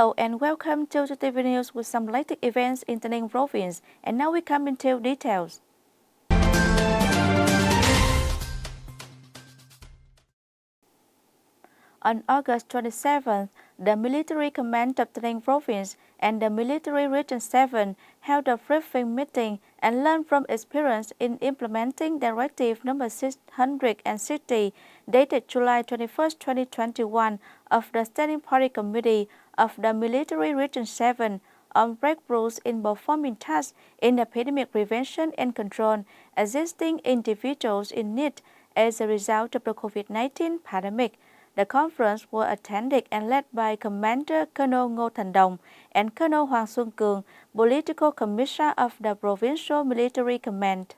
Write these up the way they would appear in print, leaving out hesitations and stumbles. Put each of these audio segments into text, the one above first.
Hello and welcome to TTV News with some latest events in Tay Ninh province. And now we come into details. On August 27th, the Military Command of Tay Ninh Province and the Military Region 7 held a briefing meeting and learned from experience in implementing Directive No. 660 dated July 21, 2021 of the Standing Party Committee of the Military Region 7 on breakthroughs in performing tasks in epidemic prevention and control assisting individuals in need as a result of the COVID-19 pandemic. The conference was attended and led by Commander Colonel Ngô Thành Đồng and Colonel Hoàng Xuân Cường, Political Commissioner of the Provincial Military Command.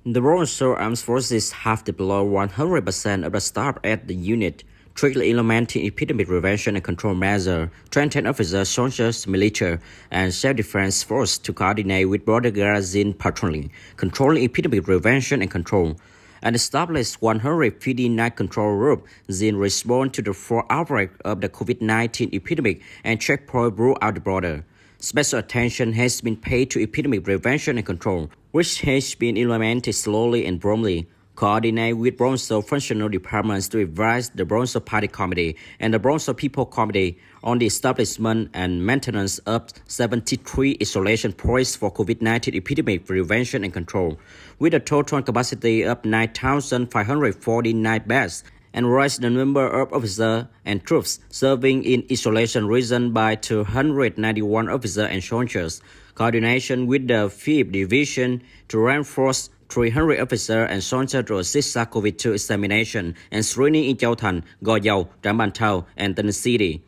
The Provincial Armed Forces have deployed 100% of the staff at the unit, strictly implementing epidemic prevention and control measures, trained officers, soldiers, military, and self-defense force to coordinate with border guards in patrolling, controlling epidemic prevention and control, and established 159 control groups in response to the 4 outbreaks of the COVID-19 epidemic and checkpoints throughout the border. Special attention has been paid to epidemic prevention and control, which has been implemented slowly and promptly. Coordinate with Provincial functional departments to advise the Provincial Party Committee and the Provincial People Committee on the establishment and maintenance of 73 isolation points for COVID-19 epidemic prevention and control, with a total capacity of 9,549 beds, and raise the number of officers and troops serving in isolation region by 291 officers and soldiers. Coordination with the 5th Division to reinforce 300 officers and soldiers to assist SARS-CoV-2 examination and screening in Chau Thành, Gò Dầu, Trảng Bàng Thao, and Tay Ninh City.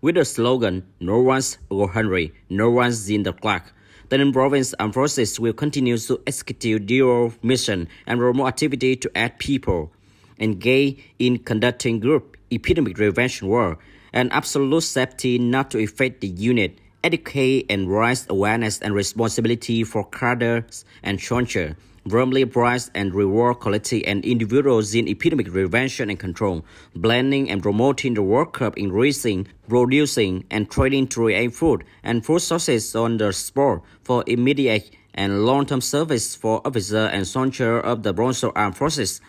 With the slogan, "No one's go hungry, no one's in the clock," Tay Ninh Province Armed Forces will continue to execute dual mission and promote activity to add people, engage in conducting group epidemic prevention work, and absolute safety not to affect the unit, educate and raise awareness and responsibility for cadres and soldiers, firmly prize and reward quality and individuals in epidemic prevention and control, blending and promoting the work of increasing, producing, and trading to create food and food sources on the spot for immediate and long-term service for officers and soldiers of the Provincial Armed Forces,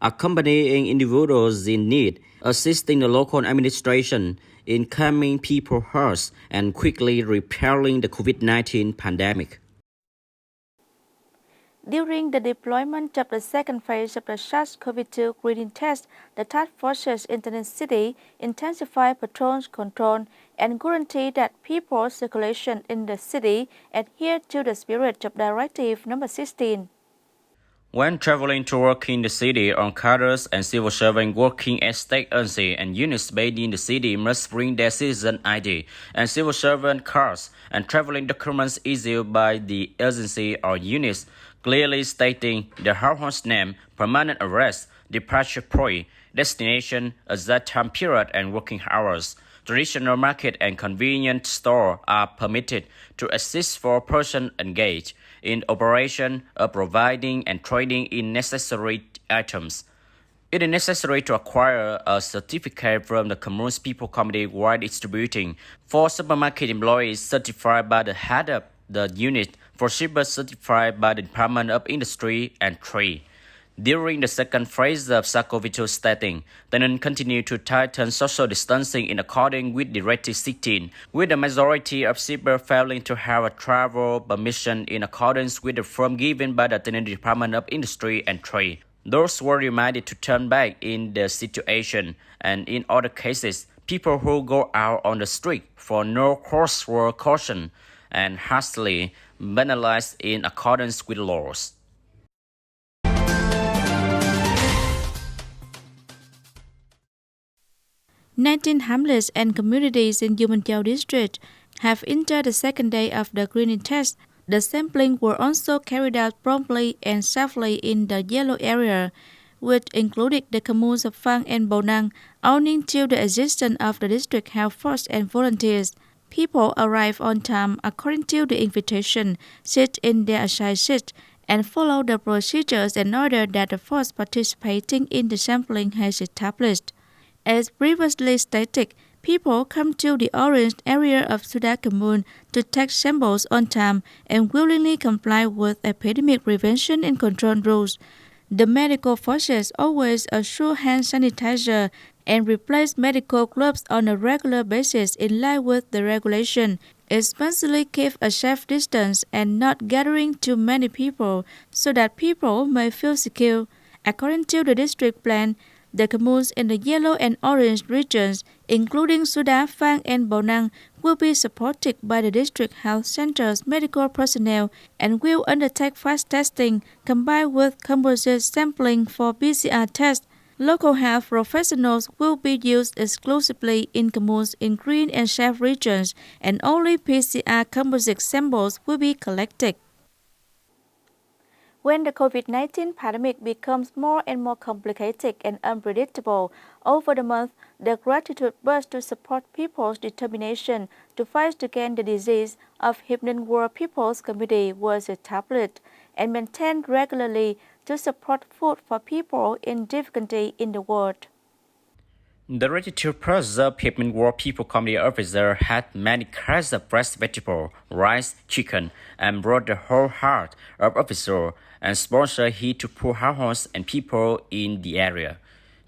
accompanying individuals in need, assisting the local administration in calming people's hearts and quickly repelling the COVID-19 pandemic. During the deployment of the second phase of the SARS-CoV-2 screening test, the task forces in Tay Ninh City intensify patrol control and guarantee that people's circulation in the city adhere to the spirit of Directive No. 16. When traveling to work in the city, on cadres and civil servants working at state agencies and units based in the city must bring their citizen ID and civil servant cards and traveling documents issued by the agency or units, clearly stating the household name, permanent address, departure point, destination, exact time period, and working hours. Traditional market and convenience store are permitted to assist for persons engaged in operation of providing and trading in necessary items. It is necessary to acquire a certificate from the Communist People Committee while distributing. For supermarket employees certified by the head of the unit, for shippers certified by the Department of Industry and Trade. During the second phase of SARS-CoV-2 testing, Tay Ninh continued to tighten social distancing in accordance with Directive 16, with the majority of shippers failing to have a travel permission in accordance with the form given by the Tay Ninh Department of Industry and Trade. Those were reminded to turn back in the situation, and in other cases, people who go out on the street for no cause were cautioned and hastily penalized in accordance with laws. 19 hamlets and communities in Duong Minh Chau district have entered the second day of the screening test. The sampling were also carried out promptly and safely in the yellow area, which included the communes of Phang and Bầu Năng, owing to the existence of the district health force and volunteers. People arrive on time according to the invitation, sit in their assigned seats, and follow the procedures and order that the force participating in the sampling has established. As previously stated, People come to the orange area of Suda Commune to take samples on time and willingly comply with epidemic prevention and control rules. The medical forces always assure hand sanitizer and replace medical gloves on a regular basis in line with the regulation, especially keep a safe distance and not gathering too many people so that people may feel secure. According to the district plan, the communes in the yellow and orange regions, including Suda, Phang and Bau Nang, will be supported by the district health center's medical personnel and will undertake fast testing combined with composite sampling for PCR tests. Local health professionals will be used exclusively in communes in green and safe regions, and only PCR composite samples will be collected. When the COVID-19 pandemic becomes more and more complicated and unpredictable, over the month, the gratitude burst to support people's determination to fight against the disease of Himnin World People's Committee was established and maintained regularly to support food for people in difficulty in the world. The ready-to preserve Pigment War People Committee officer had many kinds of fresh vegetable, rice, chicken, and brought the whole heart of officer and sponsor he to poor households and people in the area.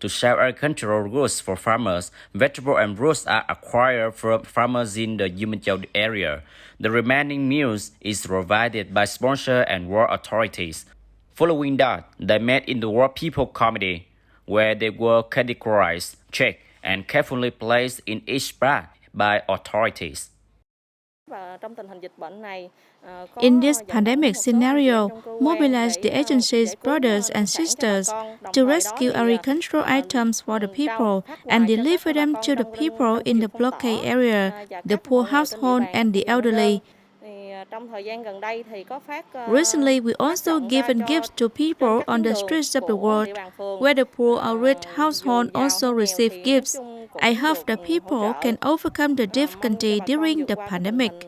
To sell agricultural goods for farmers, vegetables and fruits are acquired from farmers in the Duong Minh Chau area. The remaining meals is provided by sponsor and war authorities. Following that, they met in the War People Committee, where they were categorized, checked, and carefully placed in each bag by authorities. In this pandemic scenario, mobilize the agency's brothers and sisters to rescue agricultural items for the people and deliver them to the people in the blockade area, the poor household and the elderly. Recently, we also given gifts to people on the streets of the world, where the poor or rich household also receive gifts. I hope the people can overcome the difficulty during the pandemic.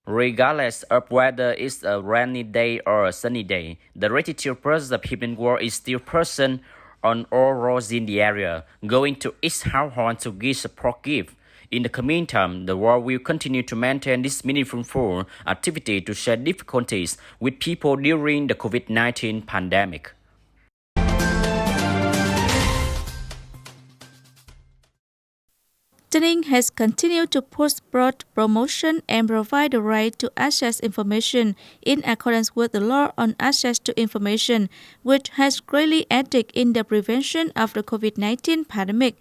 Regardless of whether it's a rainy day or a sunny day, the ready-to preserve Himnin War is still present on all roads in the area, going to each household to give support gift. In the meantime, the war will continue to maintain this meaningful activity to share difficulties with people during the COVID-19 pandemic. Tay Ninh has continued to push broad promotion and provide the right to access information in accordance with the law on access to information, which has greatly aided in the prevention of the COVID-19 pandemic.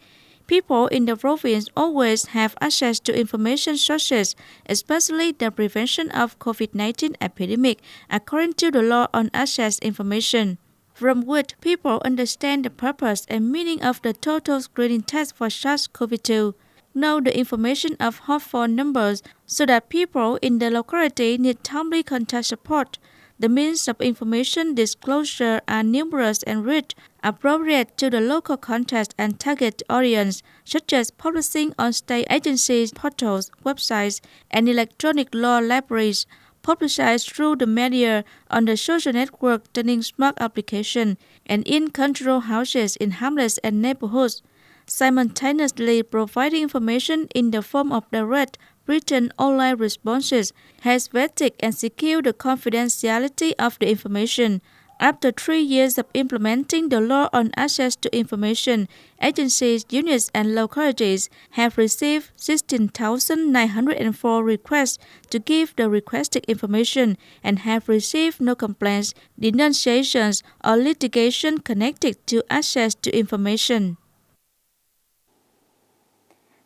People in the province always have access to information sources, especially the prevention of COVID-19 epidemic, according to the law on access information, from which people understand the purpose and meaning of the total screening test for SARS-CoV-2. Know the information of hot phone numbers so that people in the locality need timely contact support. The means of information disclosure are numerous and rich, appropriate to the local context and target audience, such as publishing on state agencies' portals, websites, and electronic law libraries, publicized through the media on the social network Tay Ninh Smart application, and in control houses in hamlets and neighborhoods, simultaneously providing information in the form of direct written online responses has vetted and secured the confidentiality of the information. After 3 years of implementing the law on access to information, agencies, units, and localities have received 16,904 requests to give the requested information and have received no complaints, denunciations, or litigation connected to access to information.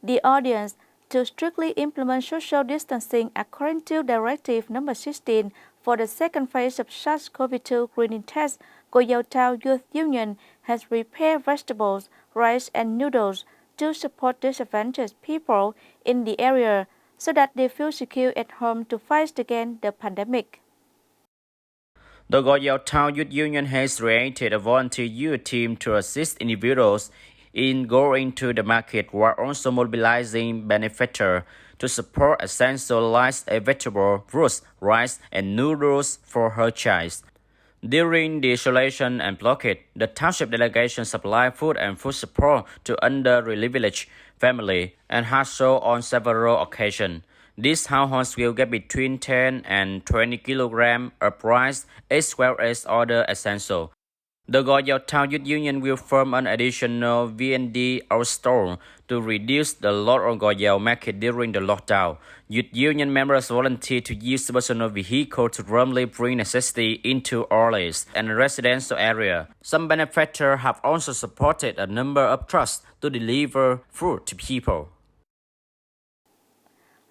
The audience to strictly implement social distancing according to Directive Number 16 for the second phase of SARS-CoV-2 screening test, Duong Minh Chau Youth Union has prepared vegetables, rice, and noodles to support disadvantaged people in the area so that they feel secure at home to fight against the pandemic. The Duong Minh Chau Youth Union has created a volunteer youth team to assist individuals in going to the market while also mobilizing benefactors to support essential like vegetable, fruits, rice, and noodles for her child. During the isolation and blockade, the township delegation supplied food and food support to underprivileged families and households on several occasions. These households will get between 10 and 20 kilograms of rice as well as other essentials. The Gò Dao Town Youth Union will form an additional V&D outstore to reduce the load on Gò Dao market during the lockdown. Youth Union members volunteer to use personal vehicles to randomly bring necessities into outlets and residential area. Some benefactors have also supported a number of trucks to deliver food to people.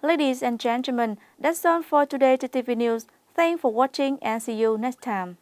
Ladies and gentlemen, that's all for today TTV News. Thanks for watching and see you next time.